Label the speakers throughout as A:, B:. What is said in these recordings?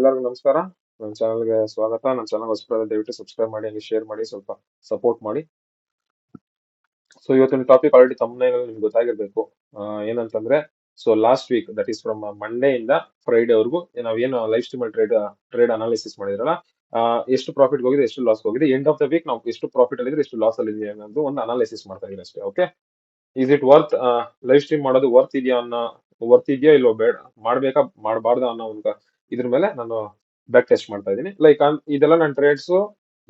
A: ಎಲ್ಲರಿಗೂ ನಮಸ್ಕಾರ. ನನ್ನ ಚಾನಲ್ಗೆ ಸ್ವಾಗತ. ನನ್ನ ಚಾನಲ್ ಹೊಸಬರಾದ ದಯವಿಟ್ಟು ಸಬ್ಸ್ಕ್ರೈಬ್ ಮಾಡಿ, ಹಂಗೆ ಶೇರ್ ಮಾಡಿ, ಸ್ವಲ್ಪ ಸಪೋರ್ಟ್ ಮಾಡಿ. ಸೊ ಇವತ್ತಿನ ಟಾಪಿಕ್ ಆಲ್ರೆಡಿ ತಮ್ಮನೇಲಿ ನಿಮ್ಗೆ ಗೊತ್ತಾಗಿರ್ಬೇಕು. ಏನಂತಂದ್ರೆ, so last week that is from Monday ಇಂದ ಫ್ರೈಡೆ ವರೆಗೂ ನಾವೇನು ಲೈವ್ ಸ್ಟ್ರೀಮ್ ಟ್ರೇಡ್ ಅನಾಲಿಸಿಸ್ ಮಾಡಿದ್ರಲ್ಲ, ಎಷ್ಟು ಪ್ರಾಫಿಟ್ ಹೋಗಿದೆ, ಎಷ್ಟು ಲಾಸ್ ಹೋಗಿದೆ, ಎಂಡ್ ಆಫ್ ದ ವೀಕ್ ನಾವು ಎಷ್ಟು ಪ್ರಾಫಿಟ್ ಅಲ್ಲಿ ಇದ್ರೆ ಎಷ್ಟು ಲಾಸ್ ಅಲ್ಲಿ ಇದೆಯಾ ಅನ್ನೋದು ಒಂದು ಅನಾಲಿಸಿಸ್ ಮಾಡ್ತಾ ಇದೀನಿ ಅಷ್ಟೇ. Okay, is it worth live stream ಮಾಡೋದು ವರ್ತ್ ಇದೆಯಾ ಇಲ್ವೋ, ಬೇಡ ಮಾಡ್ಬೇಕಾ ಮಾಡಬಾರ್ದಾ ಅನ್ನೋ ಒಂದು ಇದ್ರ ಮೇಲೆ ನಾನು ಬ್ಯಾಕ್ ಟೆಸ್ಟ್ ಮಾಡ್ತಾ ಇದ್ದೀನಿ. ಲೈಕ್ ಇದೆಲ್ಲ ನನ್ನ ಟ್ರೇಡ್ಸ್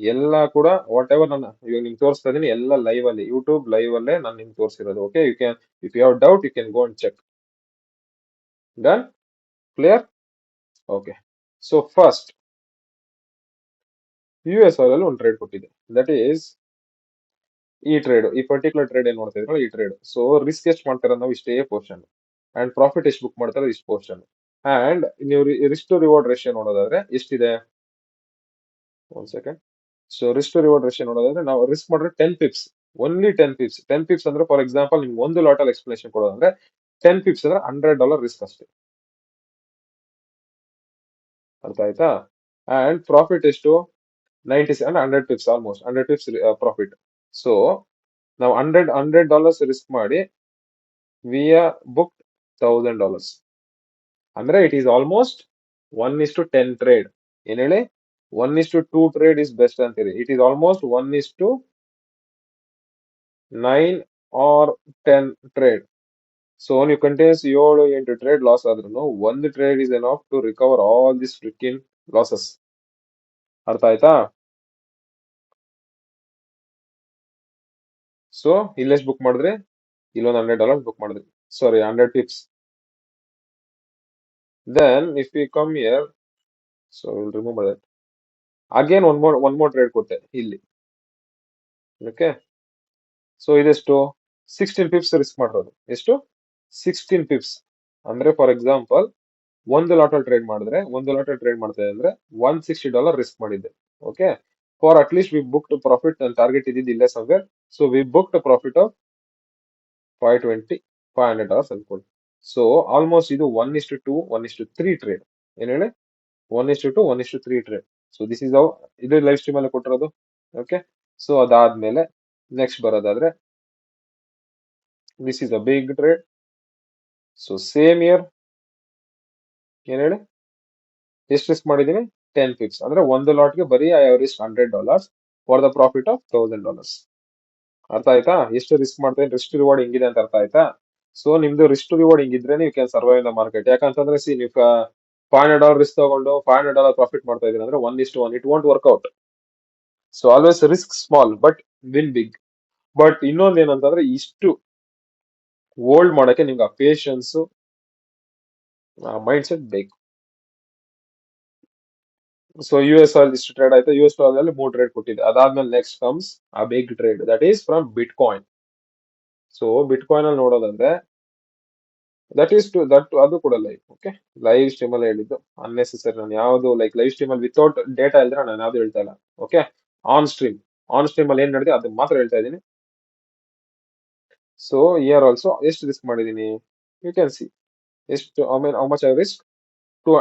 A: ಎಲ್ಲ ಕೂಡ ವಾಟ್ ಎವರ್ ನಾನು ಇವಾಗ ನಿಮ್ಗೆ ತೋರಿಸ್ತಾ ಇದೀನಿ, ಎಲ್ಲ ಲೈವ್ ಅಲ್ಲಿ ಯೂಟ್ಯೂಬ್ ಲೈವ್ ಅಲ್ಲೇ ನಾನು ನಿಮ್ಗೆ ತೋರಿಸಿರೋದು. Okay, you can if you have doubt you can go and check. Done, clear. Okay, so first US ಅಲ್ಲಿ ಒಂದು ಟ್ರೇಡ್ ಕೊಟ್ಟಿದೆ, ದಟ್ ಈಸ್ ಈ ಪರ್ಟಿಕ್ಯುಲರ್ ಟ್ರೇಡ್ ಏನ್ ನೋಡ್ತಾ ಇದ್ರು, ಈ ಟ್ರೇಡ್. ಸೊ ರಿಸ್ಕ್ ಎಷ್ಟು ಮಾಡ್ತಾರೆ ನಾವು ಇಷ್ಟೇ ಪೋರ್ಷನ್, ಅಂಡ್ ಪ್ರಾಫಿಟ್ ಎಷ್ಟು ಬುಕ್ ಮಾಡ್ತಾರೆ ಇಷ್ಟು ಪೋರ್ಷನ್. ಅಂಡ್ ನೀವು ರಿಸ್ಕ್ ಟು ರಿವಾರ್ಡ್ ರೇಷಿಯೋ ನೋಡೋದಾದ್ರೆ ಎಷ್ಟಿದೆ, ಒಂದ್ second. So risk to reward ratio ನೋಡೋದಾದ್ರೆ ನಾವು ರಿಸ್ಕ್ ಮಾಡಿದ್ರೆ 10 pips, ಓನ್ಲಿ 10 pips. 10 pips ಅಂದ್ರೆ ಫಾರ್ ಎಕ್ಸಾಂಪಲ್ ನಿಮ್ಗೆ ಒಂದು ಲಾಟ್ ಅಲ್ಲಿ ಎಕ್ಸ್ಪ್ಲನೇಷನ್ ಕೊಡೋದಂದ್ರೆ 10 pips ಅಂದ್ರೆ $100 ರಿಸ್ಕ್ ಅಷ್ಟೇ. ಅರ್ಥ ಆಯ್ತಾ? ಅಂಡ್ ಪ್ರಾಫಿಟ್ ಎಷ್ಟು, 97 100 pips, almost 100 pips profit. So ನಾವು $100 ರಿಸ್ಕ್ ಮಾಡಿ ವಿ ಆರ್ ಬುಕ್ $1000. ಅಂದ್ರೆ ಇಟ್ ಈಸ್ ಆಲ್ಮೋಸ್ಟ್ 1:10 ಟ್ರೇಡ್. ಏನ್ ಹೇಳಿ, 1:2 ಟ್ರೇಡ್ ಇಸ್ ಬೆಸ್ಟ್ ಅಂತೀರಿ. It is almost 1:9 or 10 trade. So ನೀವು ಕಂಟಿನ್ಯೂಸ್ 7-8 ಟ್ರೇಡ್ ಲಾಸ್ ಆದ್ರೂ ಒಂದು trade is enough to recover all this freaking losses. ಅರ್ಥ ಆಯ್ತಾ? ಸೊ ಇಲ್ಲೆಷ್ಟು ಬುಕ್ ಮಾಡಿದ್ರಿ, ಇಲ್ಲೊಂದು $100 ಬುಕ್ ಮಾಡಿದ್ರಿ, sorry 100 pips. Then if you come here, so will remove that. Again one more trade ಕೊಟ್ಟೆ ಇಲ್ಲಿ. ಓಕೆ, ಸೊ ಇದೆಷ್ಟು, 16 pips ರಿಸ್ಕ್ ಮಾಡಿರೋದು. ಎಷ್ಟು, 16 pips. ಅಂದ್ರೆ ಫಾರ್ ಎಕ್ಸಾಂಪಲ್ ಒಂದು ಲಾಟ್ ಅಲ್ಲಿ ಟ್ರೇಡ್ ಮಾಡ್ತಾ ಅಂದ್ರೆ $160 ರಿಸ್ಕ್ ಮಾಡಿದ್ದೆ. Okay, for at least V book profit, target ಇದ್ದಿದ್ದು ಇಲ್ಲೇ somewhere. So we book profit of $500 ಅನ್ಕೊಳ್ಳಿ. ಸೊ ಆಲ್ಮೋಸ್ಟ್ ಇದು 1:2 1:3 ಟ್ರೇಡ್. ಏನ್ ಹೇಳಿ, 1:2 1:3 ಟ್ರೇಡ್. ಸೊ ದಿಸ್ ಇಸ್ ಇದು ಲೈವ್ ಸ್ಟ್ರೀಮ್ ಅಲ್ಲಿ ಕೊಟ್ಟಿರೋದು. ಓಕೆ, ಸೊ ಅದಾದ್ಮೇಲೆ ನೆಕ್ಸ್ಟ್ ಬರೋದಾದ್ರೆ this is a big trade. So same year ಏನ್ ಹೇಳಿ, ಎಷ್ಟು ರಿಸ್ಕ್ ಮಾಡಿದೀನಿ, 10 pips. ಅಂದ್ರೆ ಒಂದು ಲಾಟ್ಗೆ ಬರೀ I have risk $100 for the profit of $1000. ಅರ್ಥ ಆಯ್ತಾ? ಎಷ್ಟು ರಿಸ್ಕ್ ಮಾಡ್ತೀನಿ, ರಿಸ್ಕ್ ರಿವಾರ್ಡ್ ಹೆಂಗಿದೆ ಅಂತ ಅರ್ಥ ಆಯ್ತಾ? ಸೊ ನಿಮ್ದು ರಿಸ್ಕ್ ರಿವಾರ್ಡ್ ಹಿಂಗಿದ್ರೆ ನೀವು can survive in the market. ಯಾಕಂತಂದ್ರೆ ಸಿ ನೀವು $500 ರಿಸ್ಕ್ ತಗೊಂಡು $500 ಪ್ರಾಫಿಟ್ ಮಾಡ್ತಾ ಇದೀನಿ ಅಂದ್ರೆ 1:1 it won't work out. So always risk small but win big. But ಇನ್ನೊಂದು ಏನಂತಂದ್ರೆ ಇಷ್ಟು ಹೋಲ್ಡ್ ಮಾಡಕ್ಕೆ ನಿಮ್ಗೆ ಆ ಪೇಷನ್ಸ್, ಮೈಂಡ್ ಸೆಟ್ ಬೇಕು. ಸೊ US ಅಲ್ಲಿ ಇಷ್ಟು ಟ್ರೇಡ್ ಆಯ್ತು, US ಅಲ್ಲಿ 3 ಟ್ರೇಡ್ ಕೊಟ್ಟಿದೆ. ಅದಾದ್ಮೇಲೆ next comes a big trade, that is from bitcoin. So bitcoin ಅಲ್ಲಿ ನೋಡೋದಂದ್ರೆ ದಟ್ ಈಸ್ ಟು ದಟ್ ಅದು ಕೂಡ ಲೈವ್. ಓಕೆ, ಲೈವ್ ಸ್ಟ್ರೀಮ್ ಅಲ್ಲಿ ಹೇಳಿದ್ದು ಅನ್ನೆಸೆಸರಿ. ನಾನು ಯಾವ್ದು ಲೈಕ್ ಲೈವ್ ಸ್ಟ್ರೀಮ್ ಅಲ್ಲಿ ವಿತೌಟ್ ಡೇಟಾ ಇಲ್ದ್ರೆ ನಾನು ಯಾವ್ದು ಹೇಳ್ತಾ ಇಲ್ಲ. ಓಕೆ, ಆನ್ ಸ್ಟ್ರೀಮ್ ಅಲ್ಲಿ ಏನ್ ನಡೆದಿದೆ ಅದನ್ನ ಮಾತ್ರ ಹೇಳ್ತಾ ಇದ್ದೀನಿ. ಸೊ ಇಯರ್ ಆಲ್ಸೋ ಎಷ್ಟು ರಿಸ್ಕ್ ಮಾಡಿದೀನಿ, ಯು ಕ್ಯಾನ್ ಸಿ ಎಷ್ಟು, I mean how much I risk.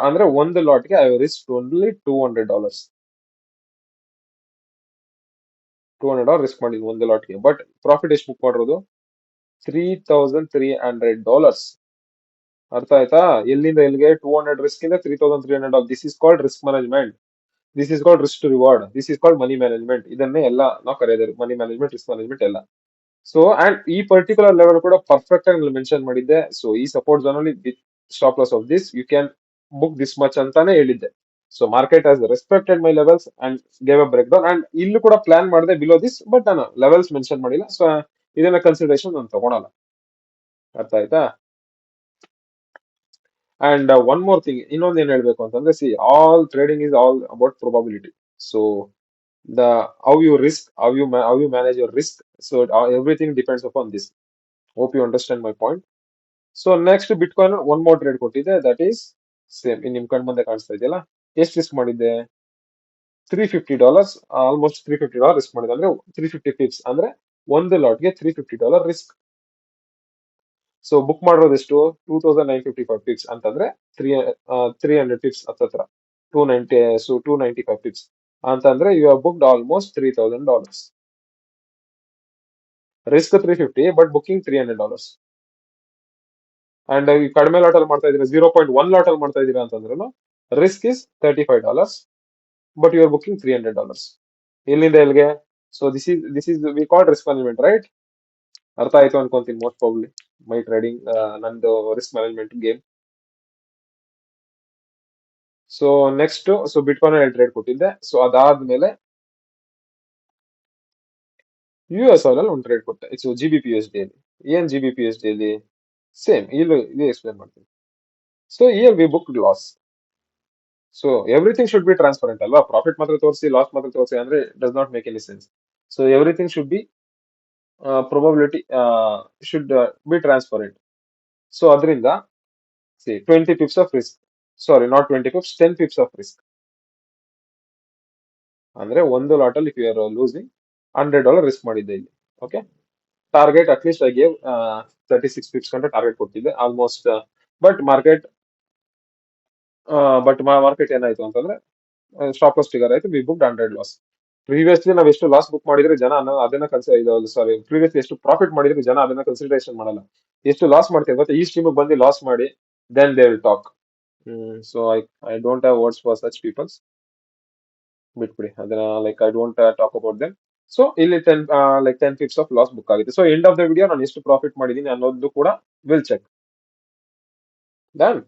A: ಅಂದ್ರೆ ಒಂದು ಲಾಟ್ಗೆ ಐ ರಿಸ್ಕ್ ಓನ್ಲಿ $200. $200 ರಿಸ್ಕ್ ಮಾಡಿದ್ವಿ ಒಂದು ಲಾಟ್ಗೆ. ಬಟ್ ಪ್ರಾಫಿಟ್ ಎಷ್ಟು ಬುಕ್ ಮಾಡಿರೋದು, $3300. ಅರ್ಥ ಆಯ್ತಾ? ಎಲ್ಲಿಂದ ಎಲ್ಲಿಗೆ, 200 ರಿಸ್ಕ್ ಇಂದ $3300. This is called risk management. This is called risk to reward. This is called money management. ಇದನ್ನೇ ಎಲ್ಲ ನಾವು ಕರೆಯೋದು ಮನಿ ಮ್ಯಾನೇಜ್ಮೆಂಟ್, ರಿಸ್ಕ್ ಮ್ಯಾನೇಜ್ಮೆಂಟ್ ಎಲ್ಲ. ಸೊ ಅಂಡ್ ಈ ಪರ್ಟಿಕ್ಯುಲರ್ ಲೆವೆಲ್ ಕೂಡ ಪರ್ಫೆಕ್ಟ್ ಆಗಿ ಮೆನ್ಷನ್ ಮಾಡಿದ್ದೆ. ಸೊ ಈ ಸಪೋರ್ಟ್ ಝೋನ್ ಅಲ್ಲಿ with stop loss of this you can book this much ಅಂತಾನೆ ಹೇಳಿದ್ದೆ. So market has respected my levels and gave a breakdown. And ಇಲ್ಲೂ ಕೂಡ ಪ್ಲಾನ್ ಮಾಡಿದೆ ಬಿಲೋ ದಿಸ್, ಬಟ್ ನಾನು ಲೆವೆಲ್ಸ್ ಮೆನ್ಷನ್ ಮಾಡಿಲ್ಲ. ಸೊ ಇದನ್ನ consideration ನಾನು ತಗೊಳಲ್ಲ. ಅರ್ಥ ಆಯ್ತಾ? ಅಂಡ್ ಒನ್ ಮೋರ್ ಥಿಂಗ್, ಇನ್ನೊಂದು ಏನ್ ಹೇಳ್ಬೇಕು ಅಂತಂದ್ರೆ, C all trading is all about probability. So the how you manage your risk, so everything depends upon this. Hope you understand my point. So next bitcoin one more trade ಕೊಟ್ಟಿದೆ, that is same in ನಿಮ್ ಕಣ್ ಮುಂದೆ ಕಾಣಿಸ್ತಾ ಇದೆಯಲ್ಲ. ಎಷ್ಟು risk ಮಾಡಿದ್ದೆ, $350, almost $350 risk ಮಾಡಿದೆ. ಅಂದ್ರೆ 350 pips ಅಂದ್ರೆ ಒಂದು ಲಾಟ್ಗೆ $350 ರಿಸ್ಕ್. ಸೊ ಬುಕ್ ಮಾಡಿರೋದು ಎಷ್ಟು, 2955 pips ಅಂತಂದ್ರೆ 300 pips ಹತ್ರ. 290, ಸೊ 295 ಪಿಪ್ಸ್ ಅಂತಂದ್ರೆ you have booked almost $3,000. Risk 350 but booking $300. And ಈ ಕಡಿಮೆ ಲಾಟ್ ಅಲ್ಲಿ ಮಾಡ್ತಾ ಇದೀರಾ, 0.1 ಲಾಟ್ ಅಲ್ಲಿ ಮಾಡ್ತಾ ಇದೀರಾ ಅಂತಂದ್ರೂ risk is $35, but you are booking $300. ಇಲ್ಲಿಂದ ಎಲ್ಲಿಗೆ? So this is we call risk management, right? ಅರ್ಥ ಆಯ್ತು ಅನ್ಕೊಂತೀನಿ ಮೋಸ್ಟ್ ಪ್ರಾಬ್ಲಿ ಮೈ ಟ್ರೇಡಿಂಗ್, ನಂದು risk management game. So next, so bitcoin ಅಲ್ಲಿ ಟ್ರೇಡ್ ಕೊಟ್ಟಿದ್ದೆ. ಸೊ ಅದಾದ್ಮೇಲೆ US ಅಲ್ಲಿ ಒಂದು ಟ್ರೇಡ್ ಕೊಟ್ಟೆ. ಸೊ GBP USD ಅಲ್ಲಿ. ಏನ್ GBP USD ಅಲ್ಲಿ? ಸೇಮ್ ಇಲ್ಲಿ ಎಕ್ಸ್ಪ್ಲೇನ್ ಮಾಡ್ತೀನಿ. So here we book loss. So everything should be transparent ಅಲ್ವಾ? ಪ್ರಾಫಿಟ್ ಮಾತ್ರ ತೋರಿಸಿ ಲಾಸ್ ಮಾತ್ರ ತೋರಿಸಿ ಅಂದ್ರೆ does not make any sense. So everything should be probability should be transparent. So ಅದರಿಂದ 20 pips of risk, sorry not 20 pips, 10 pips of risk. ಅಂದ್ರೆ ಒಂದು lot ಅಲ್ಲಿ if you are losing $100 risk ಮಾಡಿದ್ದೆ ಇಲ್ಲಿ. Okay, target at least I gave 36 pips ಗಂಟೆ target ಕೊಟ್ಟಿದ್ದೆ almost. But market market ಏನಾಯ್ತು ಅಂತಂದ್ರೆ ಸ್ಟಾಪ್ ಲಾಸ್ ಫಿಗರ್ ಆಯ್ತು, ವಿ ಬುಕ್ 100 ಲಾಸ್. ಪ್ರೀವಿಯಸ್ಲಿ ನಾವ್ ಎಷ್ಟು ಲಾಸ್ ಬುಕ್ ಮಾಡಿದ್ರೆ ಜನ ಅದನ್ನ ಸಾರಿ ಪ್ರೀವಿಯಸ್ಲಿ ಎಷ್ಟು ಪ್ರಾಫಿಟ್ ಮಾಡಿದ್ರೆ ಜನ ಅದನ್ನ ಕನ್ಸಿಡರೇಷನ್ ಮಾಡಲ್ಲ. ಎಷ್ಟು ಲಾಸ್ ಮಾಡ್ತೀವಿ ಮತ್ತೆ ಈ ಸ್ಟ್ರೀಮ್ ಬಂದು ಲಾಸ್ ಮಾಡಿ then they will talk. So I don't have words for such peoples. ಬಿಟ್ಬಿಡಿ ಅದನ್ನ, like I don't talk about them. So ಇಲ್ಲಿ 10 pips ಆಫ್ ಲಾಸ್ ಬುಕ್ ಆಗಿದೆ. So end of the video ನಾನು ಎಷ್ಟು ಪ್ರಾಫಿಟ್ ಮಾಡಿದೀನಿ ಅನ್ನೋದು ಕೂಡ will check. Done.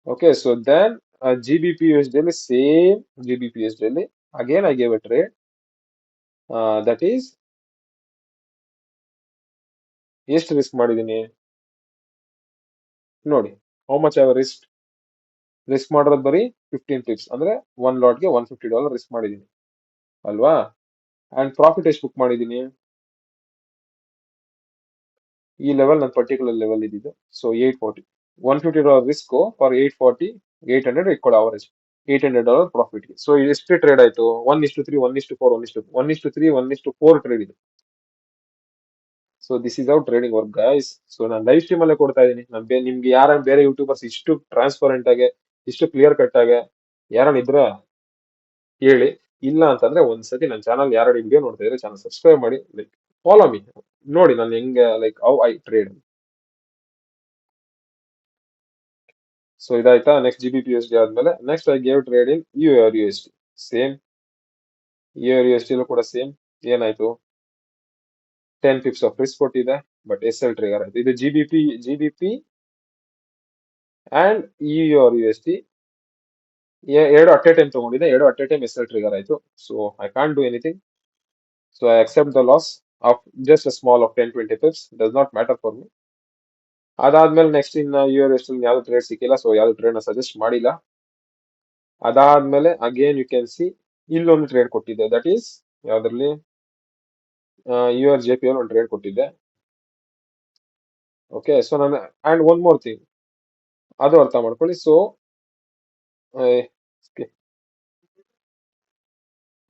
A: Okay, so then GBP USD ಅಲ್ಲಿ ಸೇಮ್ GBP USD ಅಲ್ಲಿ again I gave a trade, that is ಎಷ್ಟು ರಿಸ್ಕ್ ಮಾಡಿದೀನಿ ನೋಡಿ. ಹೌ ಮಚ್ ಐ ರಿಸ್ಕ್ ಮಾಡಿರೋದು ಬರೀ 15 pips, ಅಂದ್ರೆ ಒನ್ ಲಾಟ್ಗೆ $150 ರಿಸ್ಕ್ ಮಾಡಿದೀನಿ ಅಲ್ವಾ? ಅಂಡ್ ಪ್ರಾಫಿಟ್ ಎಷ್ಟು ಬುಕ್ ಮಾಡಿದೀನಿ? ಈ ಲೆವೆಲ್ ನನ್ನ ಪರ್ಟಿಕ್ಯುಲರ್ ಲೆವೆಲ್ ಇದ್ದಿದ್ದು. ಸೊ 840, $150 ರಿಸ್ಕ್ ಫಾರ್ 840, 800 ಇಟ್ಕೊಳ್ಳಿ ಅವರೇಜ್, $800 ಪ್ರಾಫಿಟ್. ಸೊ ಎಷ್ಟು ಟ್ರೇಡ್ ಆಯ್ತು? 1:3, 1:4, 1:3, 1:4 ಟ್ರೇಡ್ ಇದೆ. So this is out trading work guys. So ನಾನು ಲೈವ್ ಸ್ಟ್ರೀಮ್ ಅಲ್ಲೇ ಕೊಡ್ತಾ ಇದೀನಿ. ನಿಮ್ಗೆ ಯಾರ ಬೇರೆ ಯೂಟ್ಯೂಬರ್ಸ್ ಇಷ್ಟು ಟ್ರಾನ್ಸ್ಪರೆಂಟ್ ಆಗಿ, ಇಷ್ಟು ಕ್ಲಿಯರ್ ಕಟ್ ಆಗಿ ಯಾರನ್ನ ಇದ್ರೆ ಹೇಳಿ. ಇಲ್ಲ ಅಂತಂದ್ರೆ ಒಂದ್ಸತಿ ನನ್ನ ಚಾನಲ್ ಯಾರು ವಿಡಿಯೋ ನೋಡ್ತಾ ಇದ್ರೆ ಚಾನಲ್ ಸಬ್ಸ್ಕ್ರೈಬ್ ಮಾಡಿ, ಲೈಕ್ ಫಾಲೋ ಮೀ, ನೋಡಿ ನಾನು ಹೆಂಗೆ, like how I trade. So ಇದಾಯ್ತಾ? ನೆಕ್ಸ್ಟ್ GBP USD ಆದ್ಮೇಲೆ next I gave trade in USD. Same USD ಕೂಡ ಸೇಮ್. ಏನಾಯ್ತು? 10 pips ಆಫ್ ರಿಸ್ಕ್ ಕೊಟ್ಟಿದೆ, ಬಟ್ SL ಟ್ರಿಗರ್ ಆಯ್ತು. ಇದು GBP ಅಂಡ್ USD ಎರಡು ಅಟ್ ಎ ಟೈಮ್ ತಗೊಂಡಿದೆ, ಎರಡು at a time SL trigger ಆಯ್ತು. So I can't do anything. So I accept the loss of just a small of 10-20 pips, does not matter for me. ಅದಾದ್ಮೇಲೆ next ಇನ್ USD ಯಾವ್ದು trade ಸಿಕ್ಕಿಲ್ಲ, so ಯಾವ್ದು trade ನ suggest ಮಾಡಿಲ್ಲ. ಅದಾದ್ಮೇಲೆ again you can see ಇಲ್ಲೊಂದು trade ಕೊಟ್ಟಿದ್ದೆ, that is ಯಾವ್ದ್ರಲ್ಲಿ URJP ಅಲ್ಲಿ ಒಂದು ಟ್ರೇಡ್ ಕೊಟ್ಟಿದ್ದೆ. ಓಕೆ, ಸೊ ನಾನು ಅಂಡ್ ಒನ್ ಮೋರ್ ಥಿಂಗ್, ಅದು ಅರ್ಥ ಮಾಡ್ಕೊಳ್ಳಿ. ಸೊ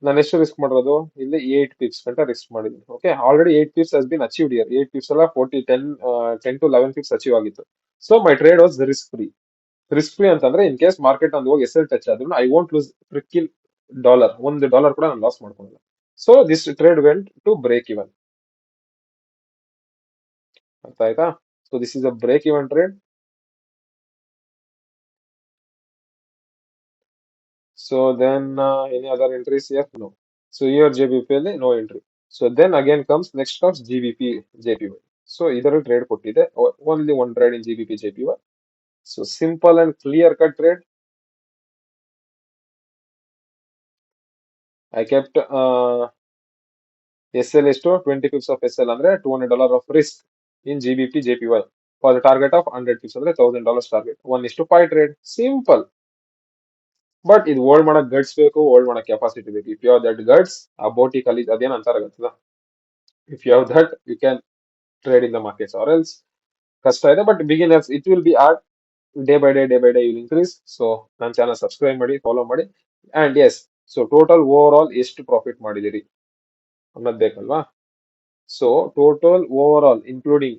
A: ನಾನು ಎಷ್ಟು ರಿಸ್ಕ್ ಮಾಡಿರೋದು ಇಲ್ಲಿ? 8 pips ಗಂಟ ರಿಸ್ಕ್ ಮಾಡಿದ್ದೀನಿ. Okay, already 8 pips has been achieved here. 8 pips ಅಲ್ಲ, 10 to 11 pips ಅಚೀವ್ ಆಗಿತ್ತು. So my trade was risk free. Risk free ಅಂತಂದ್ರೆ ಇನ್ ಕೇಸ್ ಮಾರ್ಕೆಟ್ ಒಂದು ಹೋಗಿ SL ಟಚ್ ಆದ್ರೂ ಐ ವೋಂಟ್ ಲೂಸ್ $1 ಕೂಡ ನಾನು ಲಾಸ್ ಮಾಡ್ಕೊಂಡಿಲ್ಲ. So this trade went to break even. ಅರ್ಥ ಆಯ್ತಾ? So this is a break even trade. So then any other entries here? No. So here JBP ಅಲ್ಲಿ no entry. So then again next comes GBP JPY. So ಇದರ trade ಕೊಟ್ಟಿದೆ, only one trade in GBP JPY. So simple and clear cut trade. I kept SL ಎಷ್ಟು 20 pips of SL ಅಂದ್ರೆ $200 of risk in GBP JPY for the target of 100 pips ಅಂದ್ರೆ $1,000 target. 1:5 trade. Simple. But ಇದು hold ಮಾಡಕ್ guts ಬೇಕು, hold ಮಾಡಕ್ capacity ಬೇಕು. If you have that guts, ಆ ಬೋಟಿ ಕಲಿ ಅದೇನ್ ಅಂತಾರ ಗೊತ್ತದ? If you have that you can trade in the markets, or else ಕಷ್ಟ ಇದೆ. But beginners it will be art. Day by day will increase. So ನನ್ನ ಚಾನಲ್ ಸಬ್ಸ್ಕ್ರೈಬ್ ಮಾಡಿ, ಫಾಲೋ ಮಾಡಿ. And yes, so total over all ಎಷ್ಟು profit ಮಾಡಿದಿರಿ ಅನ್ನೋದು ಬೇಕಲ್ವಾ? So total over all including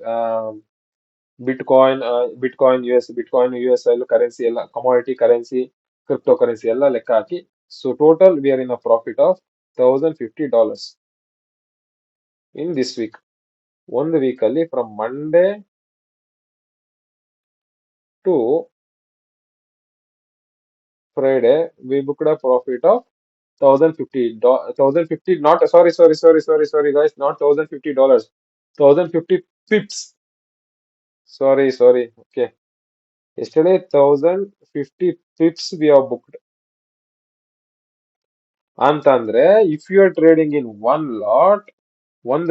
A: bitcoin US currency ಎಲ್ಲ, ಕಮಾಡಿಟಿ ಕರೆನ್ಸಿ cryptocurrency ಎಲ್ಲ ಲೆಕ್ಕ ಹಾಕಿ. So total we are in a profit of $1,050 in this week. ಒಂದು ವೀಕ್ ಅಲ್ಲಿ from Monday to Friday we booked a profit of 1050 1050 not sorry guys, not $1,050, 1050 pips. Sorry, okay, yesterday 1050 pips we have booked. ಅಂತಂದ್ರೆ if you are trading in ಒಂದು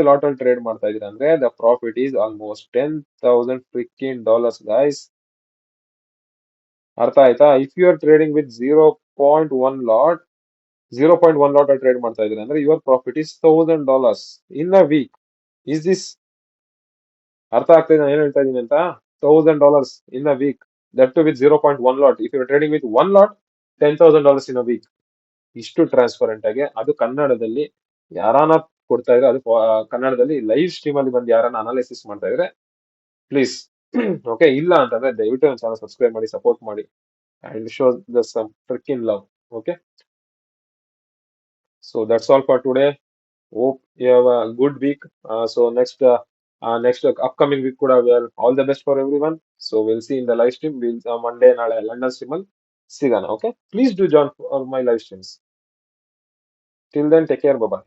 A: lot ಅಲ್ಲಿ trade ಮಾಡ್ತಾ ಇದೀರ ಅಂದ್ರೆ the profit is almost $10,000 guys. ಅರ್ಥ ಆಯ್ತಾ? If you are trading with 0.1 lot ಅಲ್ಲಿ trade ಮಾಡ್ತಾ ಇದೀರ ಅಂದ್ರೆ your profit is $1,000 in a week. Is this ಅರ್ಥ ಆಗ್ತದೆ ನಾನು ಏನ್ ಹೇಳ್ತಾ ಇದೀನಿ ಅಂತ? $1,000 in a week, that to with 0.1 lot. If you trading with one lot, $10,000 in a weak. ಇಷ್ಟು ಟ್ರಾನ್ಸ್ಪರೆಂಟ್ ಆಗಿ ಅದು ಕನ್ನಡದಲ್ಲಿ ಯಾರಾನ ಕೊಡ್ತಾ ಇದ್ರೆ, ಅದು ಕನ್ನಡದಲ್ಲಿ ಲೈವ್ ಸ್ಟ್ರೀಮ್ ಅಲ್ಲಿ ಬಂದು ಯಾರನ್ನ ಅನಾಲಿಸಿಸ್ ಮಾಡ್ತಾ ಇದ್ರೆ ಪ್ಲೀಸ್ ಓಕೆ. ಇಲ್ಲ ಅಂತಂದ್ರೆ ದಯವಿಟ್ಟು ನನ್ನ ಚಾನಲ್ ಸಬ್ಸ್ಕ್ರೈಬ್ ಮಾಡಿ, ಸಪೋರ್ಟ್ ಮಾಡಿ and show the some freaking love. Okay, so that's all for today. Hope you have a good week. So next upcoming week ಕೂಡ we are all the best for everyone. So will see in the live stream. Monday ನಾಳೆ London stream ಅಲ್ಲಿ ಸಿಗೋಣ. Okay, please do join for my live streams. Till then, take care, by.